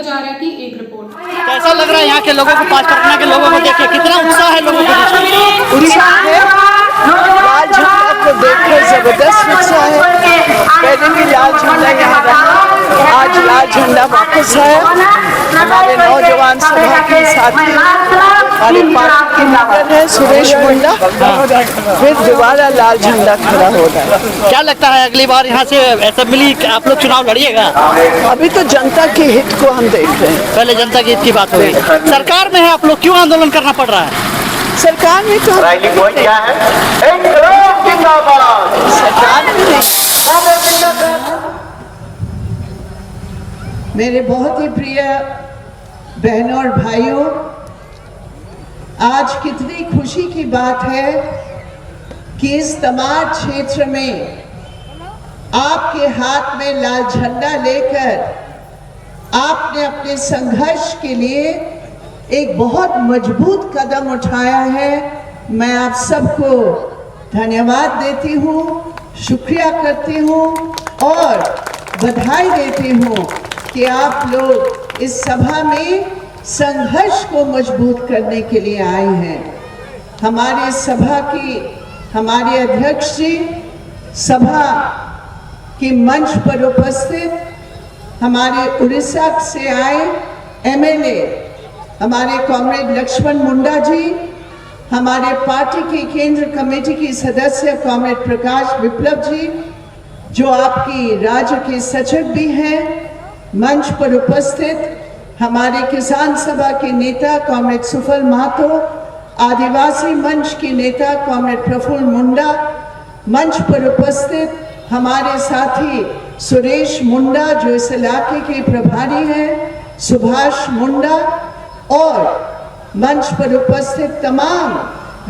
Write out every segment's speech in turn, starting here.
हजारा की एक रिपोर्ट। कैसा लग रहा है यहाँ के लोगों को, पांच परगना के लोगों को देखिए कितना उत्साह है लोगों के बीच। उत्साह है, लाल झंडा को देखकर जबरदस्त उत्साह है। पहले भी लाल झंडा यहाँ रहा, आज लाल झंडा वापस आया। हमारे नौजवान सभा के साथी हमारे पार्टी के लीडर है सुरेश मुंडा, फिर दोबारा लाल झंडा खड़ा हो रहा है। क्या लगता है अगली बार यहाँ से असेंबली आप लोग चुनाव लड़िएगा? अभी तो जनता के हित को हम देख रहे हैं। पहले जनता के हित की बात होगी। सरकार में है आप लोग, क्यों आंदोलन करना पड़ रहा है? सरकार में तो क्या है? एक करोड़ जिंदाबाद। सरकार में मेरे बहुत ही प्रिय बहनों और भाइयों, आज कितनी खुशी की बात है कि इस तमाम क्षेत्र में आपके हाथ में लाल झंडा लेकर आपने अपने संघर्ष के लिए एक बहुत मजबूत कदम उठाया है। मैं आप सबको धन्यवाद देती हूँ, शुक्रिया करती हूँ और बधाई देती हूँ कि आप लोग इस सभा में संघर्ष को मजबूत करने के लिए आए हैं। हमारे सभा की हमारे अध्यक्ष जी, सभा के मंच पर उपस्थित हमारे उड़ीसा से आए एमएलए हमारे कॉमरेड लक्ष्मण मुंडा जी, हमारे पार्टी की केंद्र कमेटी की सदस्य कॉमरेड प्रकाश विप्लव जी, जो आपकी राज्य के सचिव भी हैं, मंच पर उपस्थित हमारे किसान सभा के नेता कॉमरेड सुफल महतो, आदिवासी मंच के नेता कॉमरेड प्रफुल्ल मुंडा, मंच पर उपस्थित हमारे साथी सुरेश मुंडा जो इस इलाके के प्रभारी हैं, सुभाष मुंडा और मंच पर उपस्थित तमाम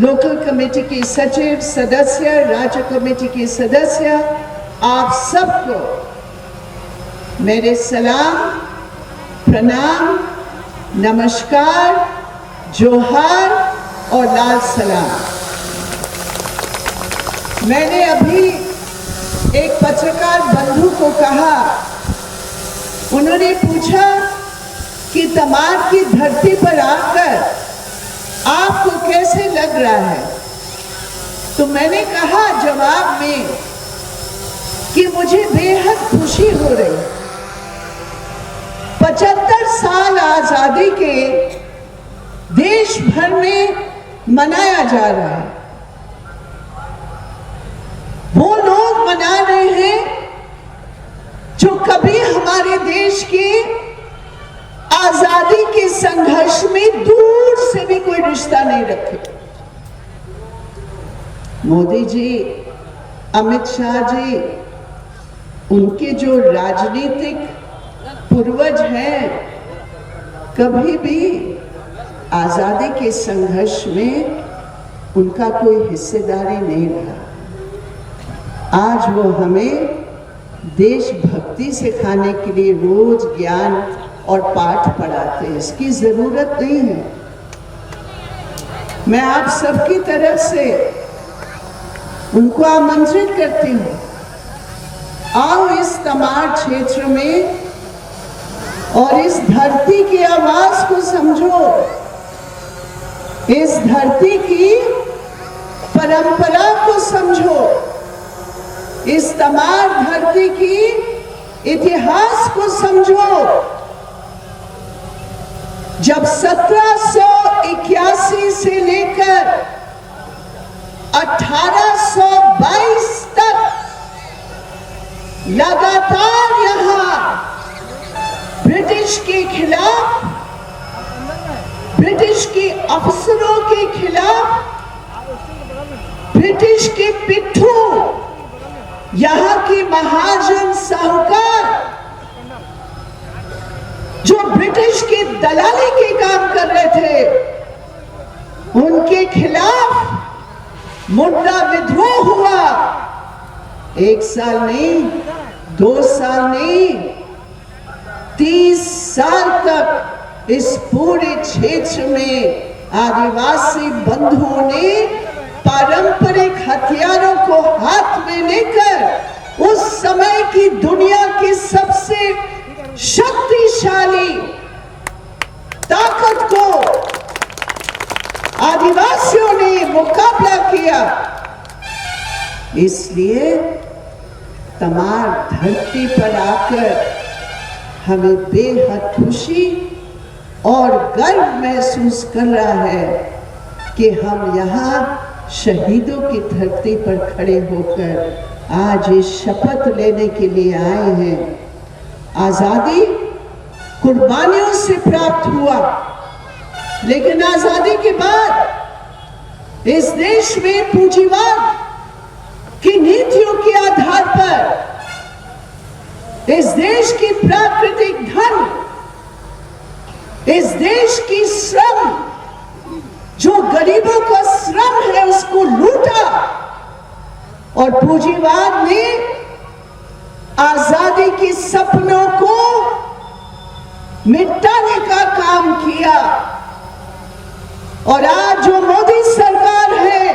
लोकल कमेटी के सचिव, सदस्य, राज्य कमेटी के सदस्य, आप सबको मेरे सलाम, प्रणाम, नमस्कार, जोहार और लाल सलाम। मैंने अभी एक पत्रकार बंधु को कहा, उन्होंने पूछा कि तमार की धरती पर आकर आपको कैसे लग रहा है, तो मैंने कहा जवाब में कि मुझे बेहद खुशी हो रही। 75 साल आजादी के देश भर में मनाया जा रहा है। वो लोग मना रहे हैं जो कभी हमारे देश के आजादी के संघर्ष में दूर से भी कोई रिश्ता नहीं रखे। मोदी जी, अमित शाह जी, उनके जो राजनीतिक पूर्वज हैं, कभी भी आजादी के संघर्ष में उनका कोई हिस्सेदारी नहीं रहा। आज वो हमें देशभक्ति सिखाने के लिए रोज ज्ञान और पाठ पढ़ाते हैं, इसकी जरूरत नहीं है। मैं आप सबकी तरफ से उनको आमंत्रित करती हूँ, आओ इस तमाम क्षेत्र में और इस धरती की आवाज को समझो, इस धरती की परंपरा को समझो, इस तमाम धरती की इतिहास को समझो। जब 1781 से लेकर 1822 तक लगातार यहाँ ब्रिटिश के खिलाफ, ब्रिटिश के अफसरों के खिलाफ, ब्रिटिश के पिट्ठू, यहाँ के महाजन साहूकार जो ब्रिटिश की दलाली के काम कर रहे थे, उनके खिलाफ मुंडा विद्रोह हुआ। 1 साल नहीं, 2 साल नहीं, 30 साल तक इस पूरे क्षेत्र में आदिवासी बंधुओं ने पारंपरिक हथियारों को हाथ में लेकर उस समय की दुनिया की सबसे शक्तिशाली किया। इसलिए तमार धरती पर आकर हमें बेहद खुशी और गर्व महसूस कर रहा है कि हम यहाँ शहीदों की धरती पर खड़े होकर आज इस शपथ लेने के लिए आए हैं। आजादी कुर्बानियों से प्राप्त हुआ, लेकिन आजादी के बाद इस देश में पूंजीवाद की नीतियों के आधार पर इस देश की प्राकृतिक धन, इस देश की श्रम, जो गरीबों का श्रम है, उसको लूटा और पूंजीवाद ने आजादी के सपनों को मिटाने का काम किया। और आज जो मोदी सरकार है,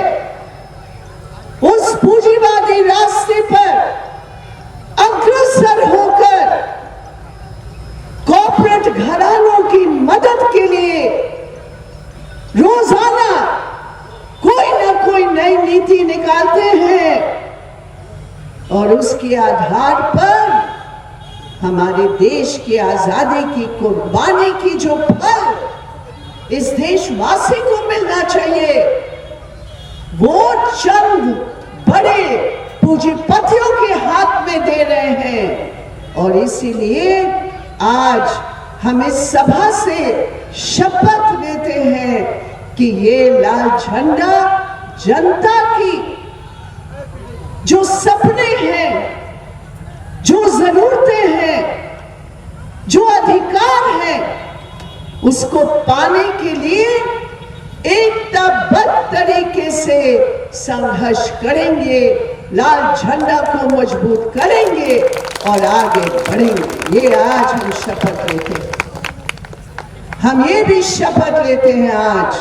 उस पूंजीवादी रास्ते पर अग्रसर होकर कॉर्पोरेट घरानों की मदद के लिए रोजाना कोई ना कोई नई नीति निकालते हैं और उसके आधार पर हमारे देश की आजादी की कुर्बानी की जो फल इस देशवासी को मिलना चाहिए, वो चंद बड़े पूंजीपतियों के हाथ में दे रहे हैं। और इसीलिए आज हम इस सभा से शपथ लेते हैं कि ये लाल झंडा जनता की जो सपने हैं, जो जरूरतें हैं, जो अधिकार हैं, उसको पाने के लिए एकताबद्ध तरीके से संघर्ष करेंगे, लाल झंडा को मजबूत करेंगे और आगे बढ़ेंगे। ये आज हम शपथ लेते हैं। हम ये भी शपथ लेते हैं आज,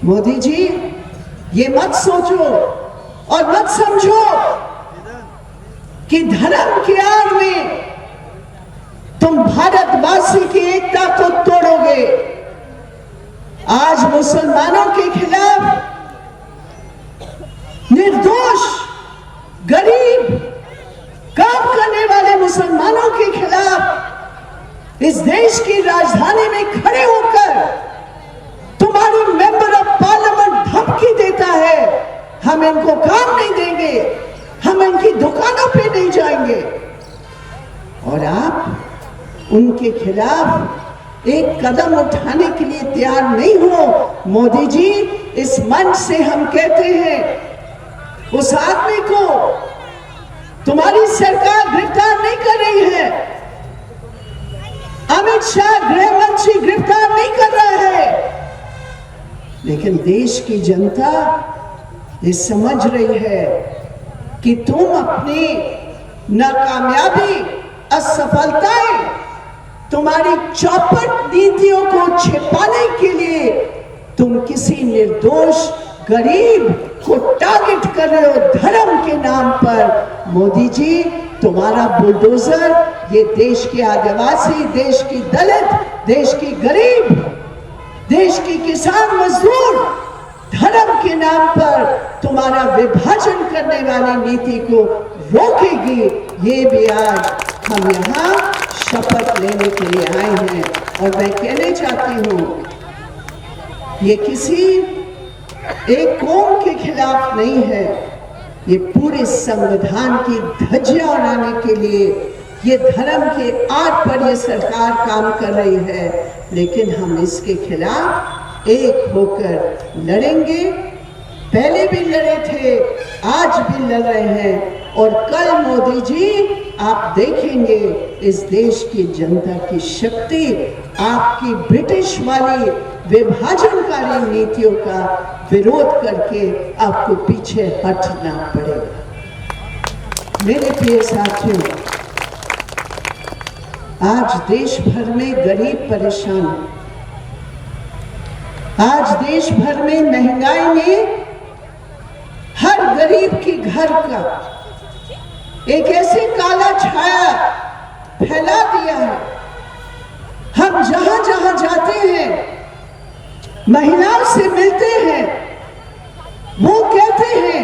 मोदी जी, ये मत सोचो और मत समझो कि धर्म की आड़ में तुम भारतवासी की एकता को तोड़ोगे। आज मुसलमानों के खिलाफ, निर्दोष गरीब काम करने वाले मुसलमानों के खिलाफ इस देश की राजधानी में खड़े होकर तुम्हारी मेंबर ऑफ पार्लियामेंट धमकी देता है, हम इनको काम नहीं देंगे, हम इनकी दुकानों पे नहीं जाएंगे। और आप उनके खिलाफ एक कदम उठाने के लिए तैयार नहीं हो। मोदी जी, इस मंच से हम कहते हैं, उस आदमी को तुम्हारी सरकार गिरफ्तार नहीं कर रही है, अमित शाह गृह मंत्री गिरफ्तार नहीं कर रहा है, लेकिन देश की जनता ये समझ रही है कि तुम अपनी नाकामयाबी, असफलताएं, तुम्हारी चौपट नीतियों को छिपाने के लिए तुम किसी निर्दोष गरीब को टारगेट कर रहे हो धर्म के नाम पर। मोदी जी, तुम्हारा बुलडोजर ये देश के आदिवासी, देश की दलित, देश की गरीब, देश की किसान मजदूर, धर्म के नाम पर तुम्हारा विभाजन करने वाली नीति को रोकेगी। ये भी आज हम यहाँ शपथ लेने के लिए आए हैं। और मैं कहना चाहती हूँ, ये किसी एक कौम के खिलाफ नहीं है, ये पूरे संविधान की धज्जियां उड़ाने के लिए, ये धर्म के आड़ पर ये सरकार काम कर रही है। लेकिन हम इसके खिलाफ एक होकर लड़ेंगे। पहले भी लड़े थे, आज भी लड़ रहे हैं। और कल मोदी जी, आप देखेंगे इस देश की जनता की शक्ति आपकी ब्रिटिश वाली विभाजनकारी नीतियों का विरोध करके आपको पीछे हटना पड़ेगा। मेरे प्रिय साथियों, आज देश भर में गरीब परेशान, आज देश भर में महंगाई ने हर गरीब के घर का एक ऐसे काला छाया फैला दिया है। हम जहां जहां जाते हैं, महिलाओं से मिलते हैं, वो कहते हैं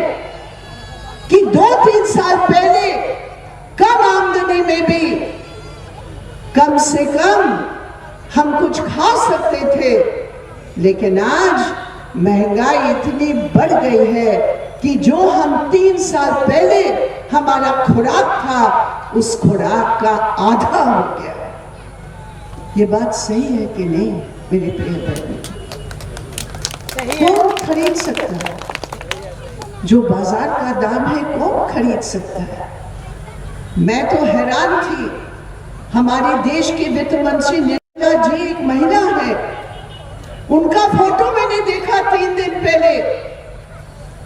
कि 2-3 साल पहले कम आमदनी में भी कम से कम हम कुछ खा सकते थे, लेकिन आज महंगाई इतनी बढ़ गई है कि जो हम 3 साल पहले हमारा खुराक था उस खुराक का आधा हो गया है। ये बात सही है कि नहीं मेरे प्रिय बहनों? कौन खरीद सकता है? जो बाजार का दाम है कौन खरीद सकता है? मैं तो हैरान थी। हमारे देश के वित्त मंत्री निर्मला जी एक महिला है, उनका फोटो मैंने देखा 3 दिन पहले।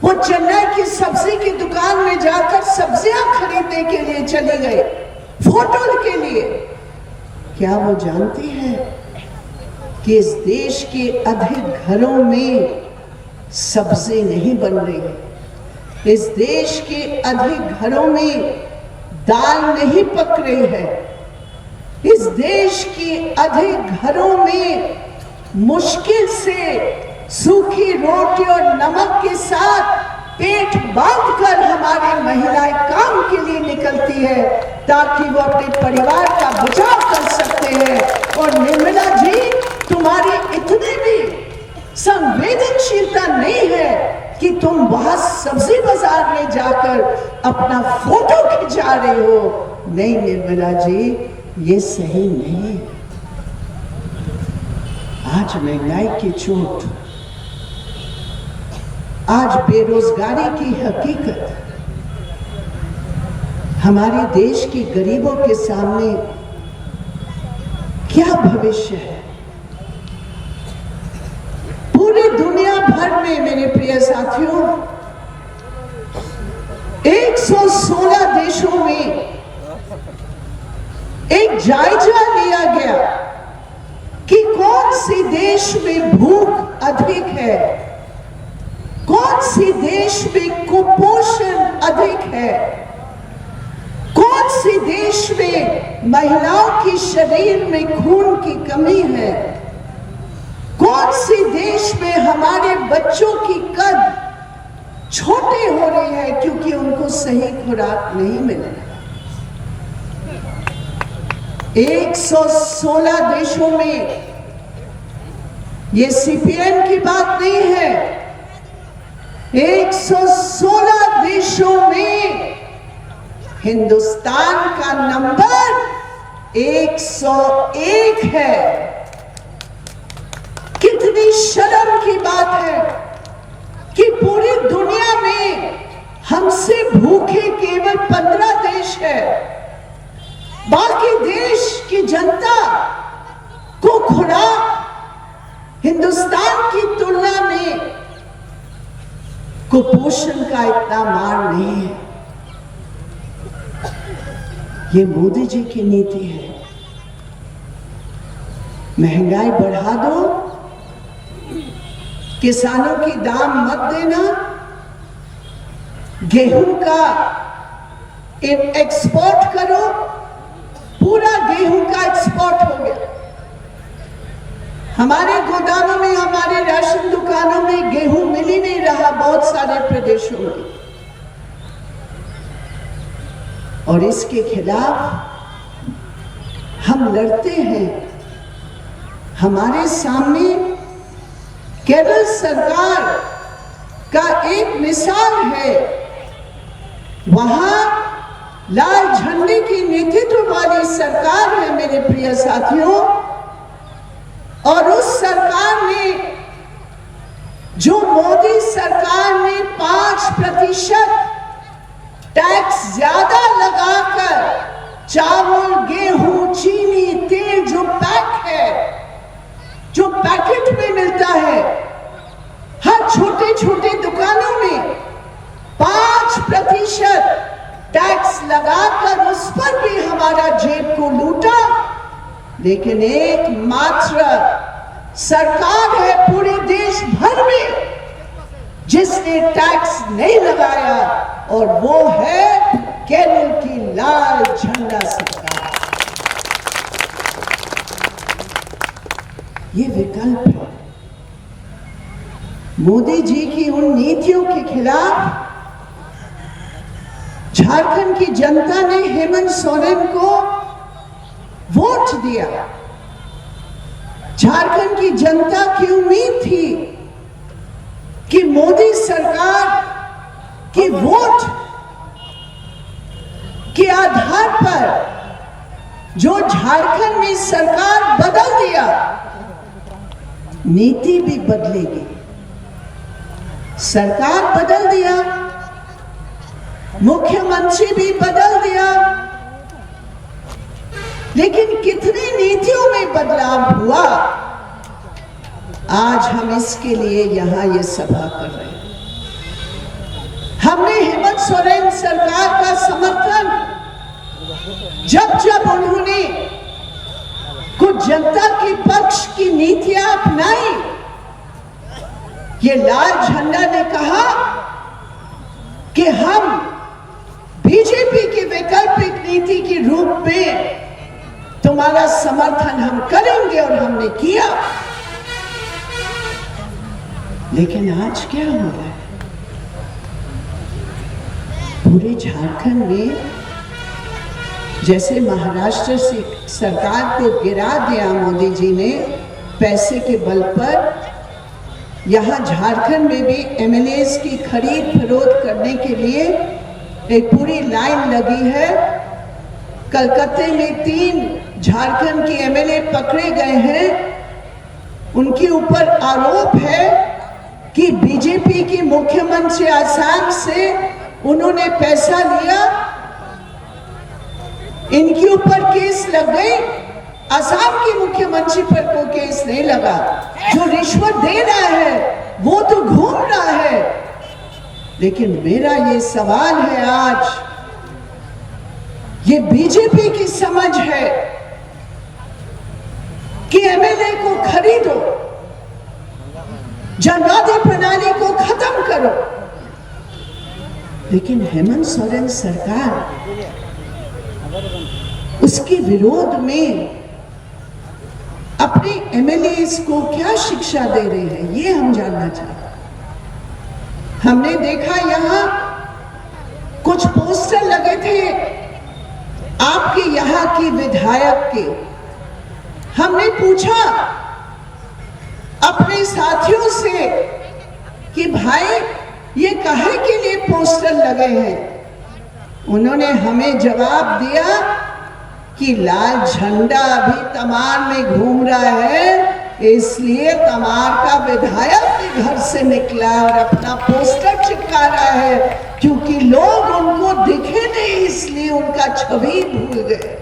वो चेन्नई की सब्जी की दुकान में जाकर सब्जियां खरीदने के लिए चले गए, फोटो के लिए। क्या वो जानती है कि इस देश के अधिक घरों में सब्जी नहीं बन रही है? इस देश के अधिक घरों में दाल नहीं पक रही है। इस देश के अधिक घरों में मुश्किल से सूखी रोटी और नमक के साथ पेट बांधकर हमारी महिलाएं काम के लिए निकलती है ताकि वो अपने परिवार का बचाव कर सकते हैं। और निर्मला जी, तुम्हारी इतनी भी संवेदनशीलता नहीं है कि तुम वहां सब्जी बाजार में जाकर अपना फोटो खिंचा रहे हो। नहीं निर्मला जी, ये सही नहीं है। आज महंगाई की चोट, आज बेरोजगारी की हकीकत हमारे देश के गरीबों के सामने क्या भविष्य है? पूरी दुनिया भर में मेरे प्रिय साथियों 116 देशों में एक जायजा लिया गया कि कौन सी देश में भूख अधिक है, कौन सी देश में कुपोषण अधिक है, कौन सी देश में महिलाओं की शरीर में खून की कमी है, कौन सी देश में हमारे बच्चों की कद छोटे हो रहे हैं क्योंकि उनको सही खुराक नहीं मिल रहा। 116 देशों में, ये सीपीएम की बात नहीं है, 116 देशों में हिंदुस्तान का नंबर 101 है। कितनी शर्म की बात है कि पूरी दुनिया में हमसे भूखे केवल 15 देश है। बाकी देश की जनता को खुराक हिंदुस्तान की तुलना में कुपोषण का इतना मार नहीं है। ये मोदी जी की नीति है। महंगाई बढ़ा दो, किसानों की दाम मत देना, गेहूं का एक्सपोर्ट करो, पूरा गेहूं का एक्सपोर्ट हो गया। हमारे गोदामों में, हमारे राशन दुकानों में गेहूं मिल ही नहीं रहा बहुत सारे प्रदेशों में। और इसके खिलाफ हम लड़ते हैं। हमारे सामने केरल सरकार का एक मिसाल है। वहां लाल झंडे की नेतृत्व वाली सरकार है मेरे प्रिय साथियों, और उस सरकार ने, जो मोदी सरकार ने 5% टैक्स ज्यादा लगाकर चावल, गेहूं, चीनी, तेल जो पैक है, जो पैकेट में मिलता है, हर छोटे छोटे दुकानों में 5% टैक्स लगाकर उस पर भी हमारा जेब को लूटा। लेकिन एकमात्र सरकार है पूरे देश भर में जिसने टैक्स नहीं लगाया, और वो है केरल की लाल झंडा सरकार। ये विकल्प है। मोदी जी की उन नीतियों के खिलाफ झारखंड की जनता ने हेमंत सोरेन को वोट दिया। झारखंड की जनता की उम्मीद थी कि मोदी सरकार की वोट के आधार पर जो झारखंड में सरकार बदल दिया, नीति भी बदलेगी। सरकार बदल दिया, मुख्यमंत्री भी बदल दिया, लेकिन कितनी नीतियों में बदलाव हुआ, आज हम इसके लिए यहां ये सभा कर रहे हैं। हमने हेमंत सोरेन सरकार का समर्थन जब जब उन्होंने कुछ जनता के पक्ष की नीतियां अपनाई, ये लाल झंडा ने कहा कि हम बीजेपी की वैकल्पिक नीति के रूप में तुम्हारा समर्थन हम करेंगे, और हमने किया। लेकिन आज क्या हो रहा है? पूरे झारखंड में जैसे महाराष्ट्र से सरकार को गिरा दिया मोदी जी ने पैसे के बल पर, यहां झारखंड में भी एमएलएस की खरीद फरोख्त करने के लिए एक पूरी लाइन लगी है। कलकत्ते में 3 झारखंड के एमएलए पकड़े गए हैं। उनके ऊपर आरोप है कि बीजेपी के मुख्यमंत्री आसाम से उन्होंने पैसा लिया। इनके ऊपर केस लग गई। असम के मुख्यमंत्री पर कोई केस नहीं लगा। जो रिश्वत दे रहा है वो तो घूम रहा है। लेकिन मेरा ये सवाल है, आज ये बीजेपी की समझ है कि एमएलए को खरीदो, जनवादी प्रणाली को खत्म करो, लेकिन हेमंत सोरेन सरकार उसके विरोध में अपने एमएलएस को क्या शिक्षा दे रहे हैं, ये हम जानना चाहते हैं। हमने देखा यहां कुछ पोस्टर लगे थे आपके यहां के विधायक के। हमने पूछा अपने साथियों से कि भाई ये काहे के लिए पोस्टर लगे हैं? उन्होंने हमें जवाब दिया कि लाल झंडा अभी तमार में घूम रहा है, इसलिए तमार का विधायक के घर से निकला और अपना पोस्टर चिपका रहा है, क्योंकि लोग उनको दिखे नहीं, इसलिए उनका छवि भूल गए,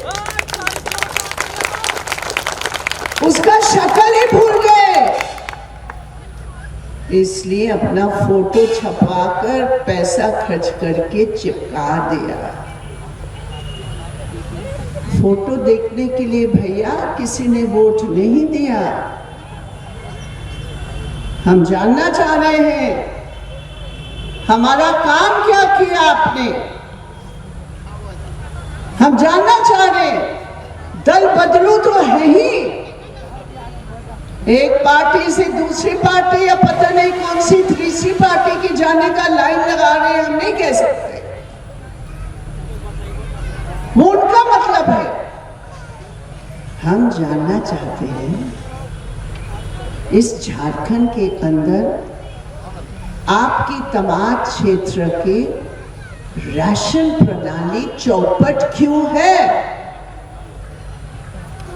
उसका शक्ल ही भूल गए, इसलिए अपना फोटो छपवाकर पैसा खर्च करके चिपका दिया। फोटो देखने के लिए भैया किसी ने वोट नहीं दिया। हम जानना चाह रहे हैं हमारा काम क्या किया आपने। हम जानना चाह रहे हैं, दल बदलू तो है ही, एक पार्टी से दूसरी पार्टी या पता नहीं कौन सी तीसरी पार्टी की जाने का लाइन लगा रहे हैं, हम नहीं कह सकते, वो उनका मतलब है। हम जानना चाहते हैं इस झारखंड के अंदर आपकी तमाम क्षेत्र के राशन प्रणाली चौपट क्यों है?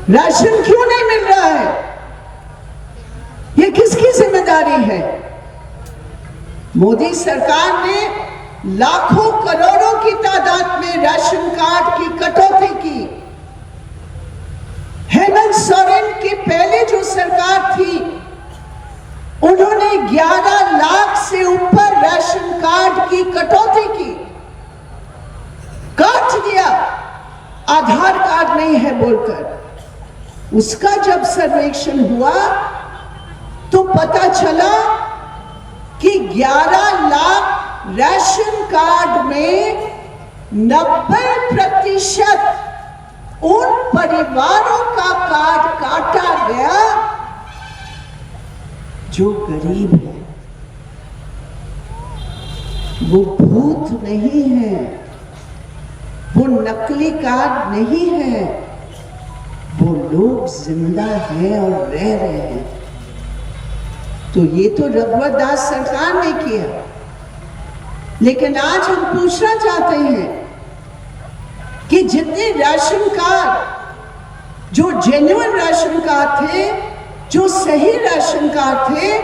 राशन क्यों नहीं मिल रहा है? ये किसकी जिम्मेदारी है? मोदी सरकार ने लाखों करोड़ों की तादाद में राशन कार्ड की कटौती की। हेमंत सोरेन की पहले जो सरकार थी उन्होंने 11 लाख से ऊपर राशन कार्ड की कटौती की, काट दिया, आधार कार्ड नहीं है बोलकर। उसका जब सर्वेक्षण हुआ तो पता चला कि 11 लाख राशन कार्ड में 90% उन परिवारों का कार्ड काटा गया जो गरीब है। वो भूत नहीं है, वो नकली कार्ड नहीं है, वो लोग जिंदा हैं और रह रहे हैं। तो ये तो रघुवर दास सरकार ने किया, लेकिन आज हम पूछना चाहते हैं कि जितने राशन कार्ड, जो जेन्युइन राशन कार्ड थे, जो सही राशन कार्ड थे,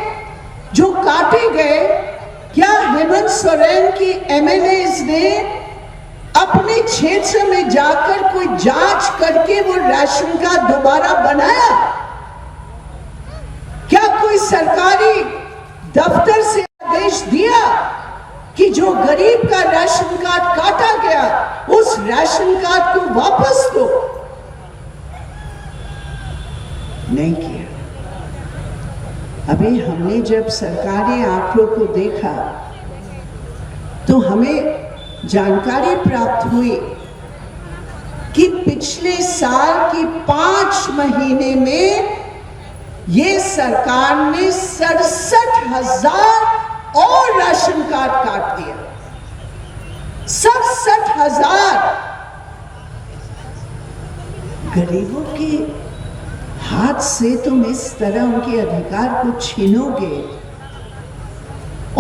जो काटे गए, क्या हेमंत सोरेन की एमएलएज ने अपने क्षेत्र में जाकर कोई जांच करके वो राशन कार्ड दोबारा बनाया? क्या कोई सरकारी दफ्तर से आदेश दिया कि जो गरीब का राशन कार्ड काटा गया उस राशन कार्ड को वापस दो? नहीं किया। अभी हमने जब सरकारी आंकड़ों को देखा तो हमें जानकारी प्राप्त हुई कि पिछले साल की 5 महीने में ये सरकार ने 67,000 और राशन कार्ड काट दिया। 67,000 गरीबों के हाथ से तुम इस तरह उनके अधिकार को छीनोगे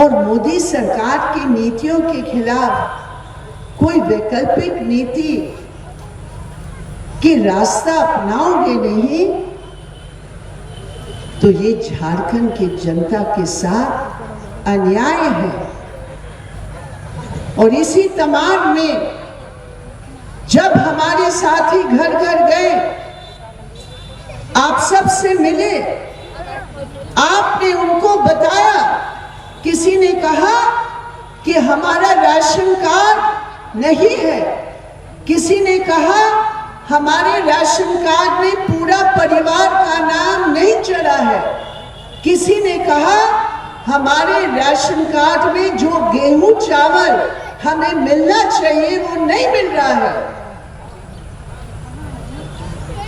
और मोदी सरकार की नीतियों के खिलाफ कोई वैकल्पिक नीति की रास्ता अपनाओगे नहीं, तो ये झारखंड की जनता के साथ अन्याय है। और इसी तमाम में जब हमारे साथी घर घर गए, आप सबसे मिले, आपने उनको बताया, किसी ने कहा कि हमारा राशन कार्ड नहीं है, किसी ने कहा हमारे राशन कार्ड में पूरा परिवार का नाम नहीं चढ़ा है, किसी ने कहा हमारे राशन कार्ड में जो गेहूं चावल हमें मिलना चाहिए वो नहीं मिल रहा है।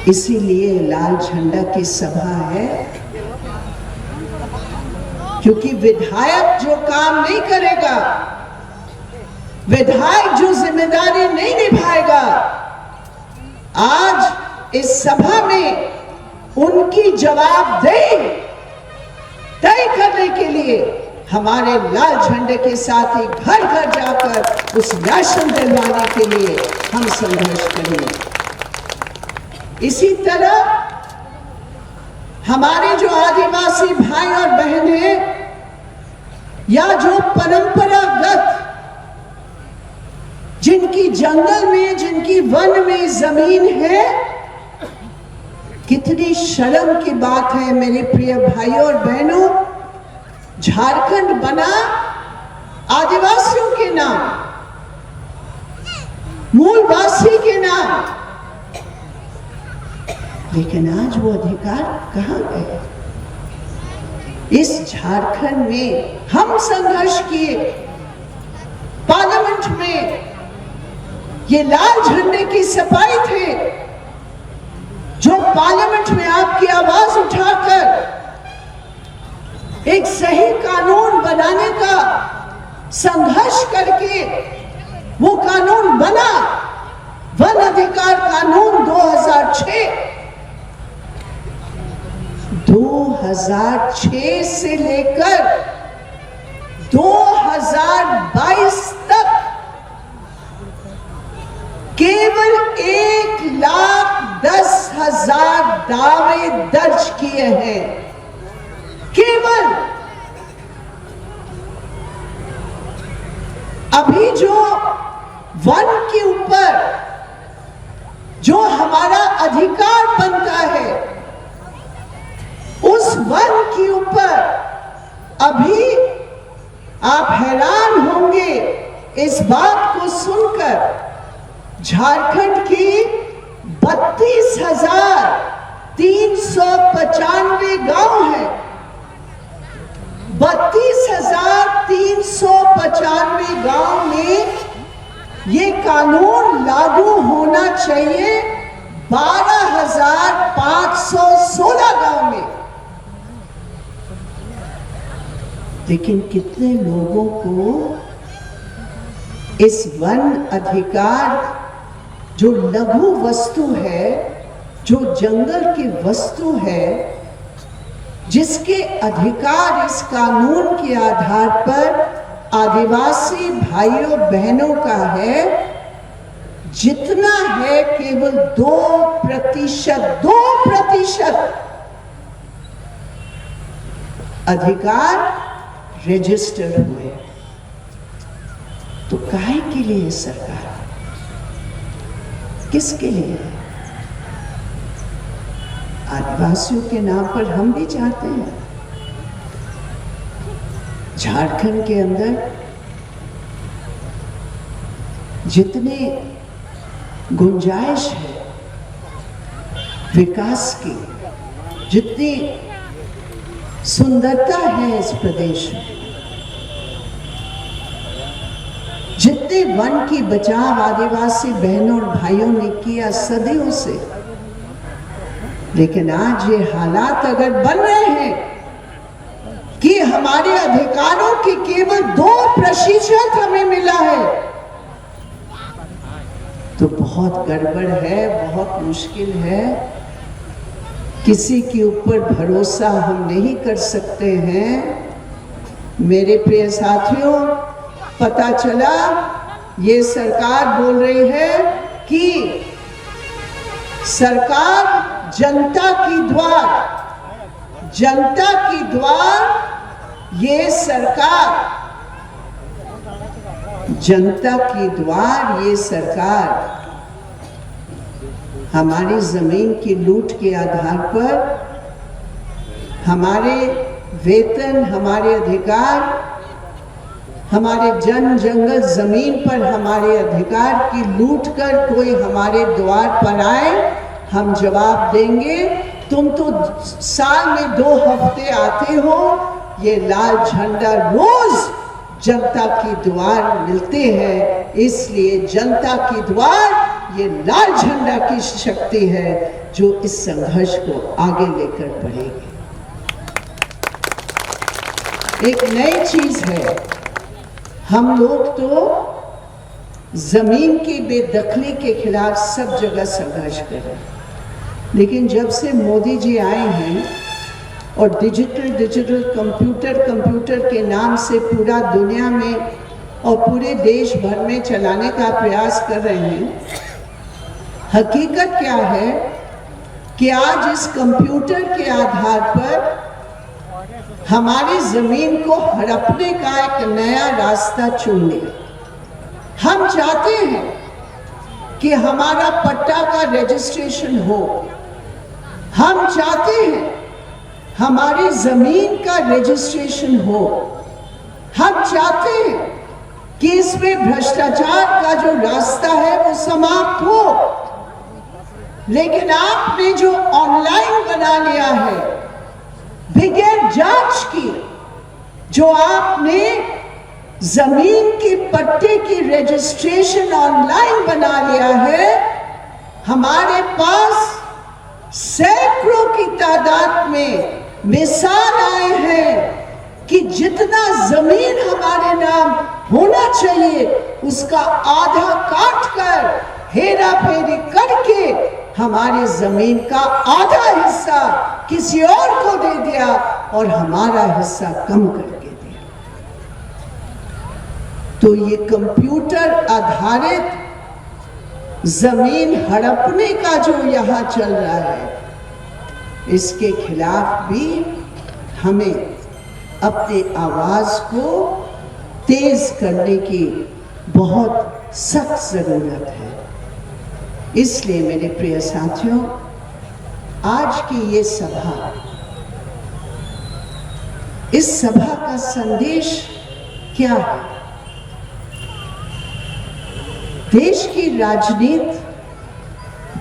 इसीलिए लाल झंडा की सभा है, क्योंकि विधायक जो काम नहीं करेगा, विधायक जो जिम्मेदारी नहीं निभाएगा, आज इस सभा में उनकी जवाबदेही तय करने के लिए हमारे लाल झंडे के साथ ही घर घर जाकर उस राशन दिलवाने के लिए हम संघर्ष करेंगे। इसी तरह हमारे जो आदिवासी भाई और बहन हैं, या जो परंपरागत जिनकी जंगल में, जिनकी वन में जमीन है, कितनी शर्म की बात है मेरे प्रिय भाइयों और बहनों, झारखंड बना आदिवासियों के नाम, मूलवासी के नाम, लेकिन आज वो अधिकार कहां गए? इस झारखंड में हम संघर्ष किए, पार्लियामेंट में ये लाल झंडे की सफाई थे, जो पार्लियामेंट में आपकी आवाज उठाकर एक सही कानून बनाने का संघर्ष करके वो कानून बना, वन अधिकार कानून 2006 से लेकर 2022 तक केवल 1,10,000 दावे दर्ज किए हैं। केवल अभी जो वन के ऊपर जो हमारा अधिकार बनता है, उस वन के ऊपर अभी आप हैरान होंगे इस बात को सुनकर, झारखंड की 32,395 गांव हैं। 32,395 गांव में ये कानून लागू होना चाहिए 12,516 गांव में, लेकिन कितने लोगों को इस वन अधिकार जो लघु वस्तु है, जो जंगल की वस्तु है, जिसके अधिकार इस कानून के आधार पर आदिवासी भाइयों बहनों का है, जितना है केवल 2% अधिकार रजिस्टर हुए। तो काहे के लिए सरकार, किसके लिए? आदिवासियों के नाम पर हम भी चाहते हैं। झारखंड के अंदर जितने गुंजाइश है विकास की, जितनी सुंदरता है इस प्रदेश में, जितने वन की बचाव आदिवासी बहनों और भाइयों ने किया सदियों से, लेकिन आज ये हालात अगर बन रहे हैं कि हमारे अधिकारों के केवल 2% हमें मिला है, तो बहुत गड़बड़ है, बहुत मुश्किल है। किसी के ऊपर भरोसा हम नहीं कर सकते हैं। मेरे प्रिय साथियों, पता चला ये सरकार बोल रही है कि सरकार जनता की द्वार, जनता की द्वार, ये सरकार जनता की द्वार, ये सरकार हमारी जमीन की लूट के आधार पर हमारे वेतन, हमारे अधिकार, हमारे जन जंगल जमीन पर हमारे अधिकार की लूट कर कोई हमारे द्वार पर आए, हम जवाब देंगे। तुम तो साल में 2 हफ्ते आते हो, ये लाल झंडा रोज जनता की द्वार मिलते हैं, इसलिए जनता की द्वार ये लाल झंडा की शक्ति है जो इस संघर्ष को आगे लेकर बढ़ेगी। एक नई चीज है, हम लोग तो जमीन की बेदखली के खिलाफ सब जगह संघर्ष कर रहे हैं, लेकिन जब से मोदी जी आए हैं और डिजिटल कंप्यूटर के नाम से पूरा दुनिया में और पूरे देश भर में चलाने का प्रयास कर रहे हैं, हकीकत क्या है कि आज इस कंप्यूटर के आधार पर हमारी जमीन को हड़पने का एक नया रास्ता चुन लिया। हम चाहते हैं कि हमारा पट्टा का रजिस्ट्रेशन हो, हम चाहते हैं हमारी जमीन का रजिस्ट्रेशन हो, हम चाहते हैं कि इसमें भ्रष्टाचार का जो रास्ता है वो समाप्त हो। लेकिन आपने जो ऑनलाइन बना लिया है, बगैर जांच की, जो आपने जमीन के पट्टे की रजिस्ट्रेशन ऑनलाइन बना लिया है, हमारे पास सैकड़ों की तादाद में मिसाल आए हैं कि जितना जमीन हमारे नाम होना चाहिए उसका आधा काट कर, हेरा फेरी करके हमारी जमीन का आधा हिस्सा किसी और को दे दिया और हमारा हिस्सा कम करके दिया। तो ये कंप्यूटर आधारित जमीन हड़पने का जो यहां चल रहा है, इसके खिलाफ भी हमें अपनी आवाज को तेज करने की बहुत सख्त जरूरत है। इसलिए मेरे प्रिय साथियों, आज की ये सभा, इस सभा का संदेश क्या है? देश की राजनीति,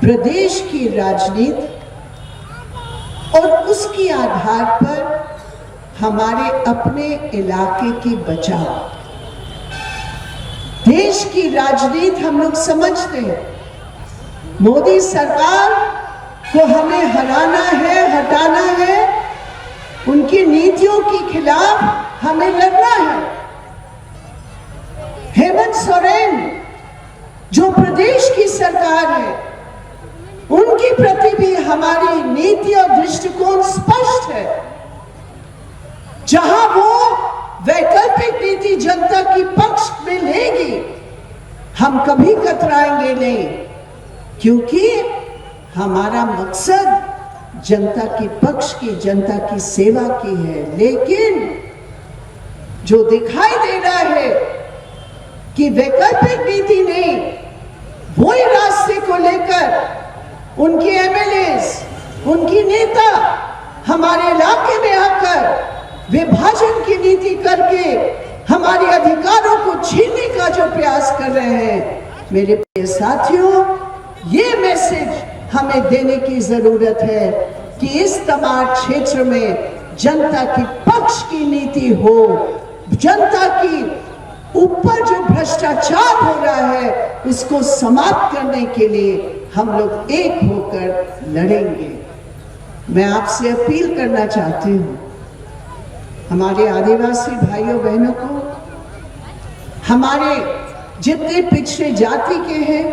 प्रदेश की राजनीति और उसके आधार पर हमारे अपने इलाके की बचाव। देश की राजनीति हम लोग समझते हैं, मोदी सरकार को हमें हराना है, हटाना है, उनकी नीतियों के खिलाफ हमें लड़ना है। हेमंत सोरेन जो प्रदेश की सरकार है, उनके प्रति भी हमारी नीति और दृष्टिकोण स्पष्ट है। जहां वो वैकल्पिक नीति जनता की पक्ष में लेगी, हम कभी कतराएंगे नहीं, क्योंकि हमारा मकसद जनता की पक्ष की, जनता की सेवा की है। लेकिन जो दिखाई दे रहा है कि वैकल्पिक नीति नहीं, वही रास्ते को लेकर उनके एमएलएस, उनकी नेता हमारे इलाके में आकर विभाजन की नीति करके हमारे अधिकारों को छीनने का जो प्रयास कर रहे हैं, मेरे प्रिय साथियों, ये मैसेज हमें देने की जरूरत है कि इस तमाम क्षेत्र में जनता की पक्ष की नीति हो। जनता की ऊपर जो भ्रष्टाचार हो रहा है, उसको समाप्त करने के लिए हम लोग एक होकर लड़ेंगे। मैं आपसे अपील करना चाहती हूँ, हमारे आदिवासी भाइयों बहनों को, हमारे जितने पिछड़े जाति के हैं,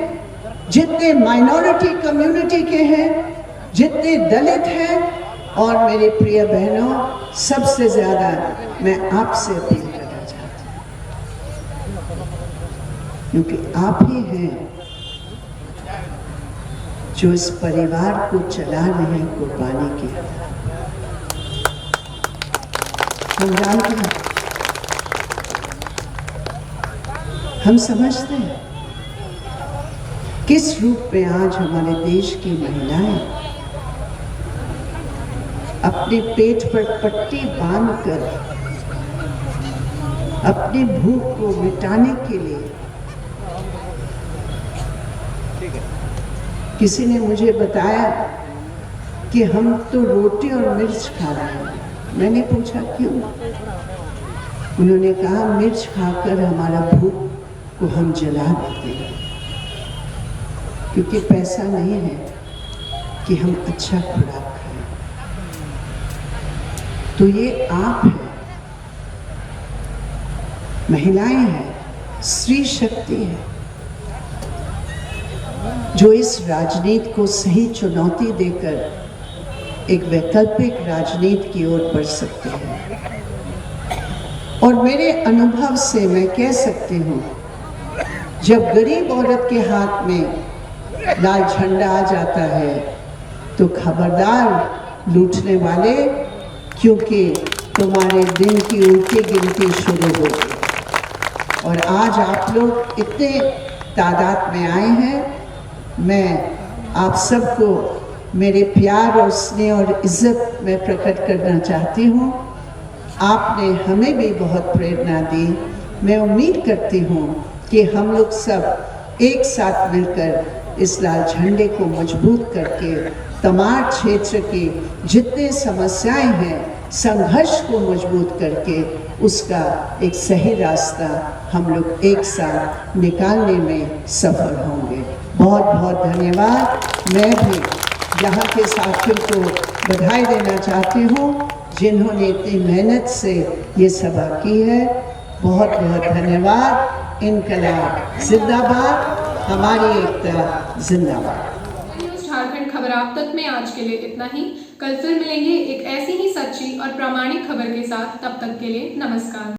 जितने माइनॉरिटी कम्युनिटी के हैं, जितने दलित हैं, और मेरे प्रिय बहनों, सबसे ज्यादा मैं आपसे अपील करना चाहती हूँ, क्योंकि आप ही हैं जो इस परिवार को चला रहे हैं कुर्बानी की। हम जानते हैं, हम समझते हैं किस रूप में आज हमारे देश की महिलाएं अपने पेट पर पट्टी बांधकर अपनी भूख को मिटाने के लिए, किसी ने मुझे बताया कि हम तो रोटी और मिर्च खा रहे हैं। मैंने पूछा क्यों? उन्होंने कहा मिर्च खाकर हमारा भूख को हम जला देते हैं, क्योंकि पैसा नहीं है कि हम अच्छा खुराक खाएं। तो ये आप हैं, महिलाएं हैं, स्त्री शक्ति है, जो इस राजनीति को सही चुनौती देकर एक वैकल्पिक राजनीति की ओर बढ़ सकते हैं। और मेरे अनुभव से मैं कह सकती हूँ, जब गरीब औरत के हाथ में लाल झंडा आ जाता है तो खबरदार लूटने वाले, क्योंकि तुम्हारे दिन की उल्टी गिनती शुरू होगी। और आज आप लोग इतने तादाद में आए हैं, मैं आप सबको मेरे प्यार और स्नेह और इज्जत में प्रकट करना चाहती हूँ। आपने हमें भी बहुत प्रेरणा दी। मैं उम्मीद करती हूँ कि हम लोग सब एक साथ मिलकर इस लाल झंडे को मजबूत करके तमाम क्षेत्र की जितने समस्याएं हैं, संघर्ष को मजबूत करके उसका एक सही रास्ता हम लोग एक साथ निकालने में सफल होंगे। बहुत बहुत धन्यवाद। मैं भी यहाँ के साथियों को बधाई देना चाहती हूँ जिन्होंने इतनी मेहनत से ये सभा की है। बहुत बहुत धन्यवाद। इनकलाब जिंदाबाद, हमारी एकता जिंदाबाद। न्यूज़ झारखंड खबर आप तक में आज के लिए इतना ही। कल फिर मिलेंगे एक ऐसी ही सच्ची और प्रामाणिक खबर के साथ। तब तक के लिए नमस्कार।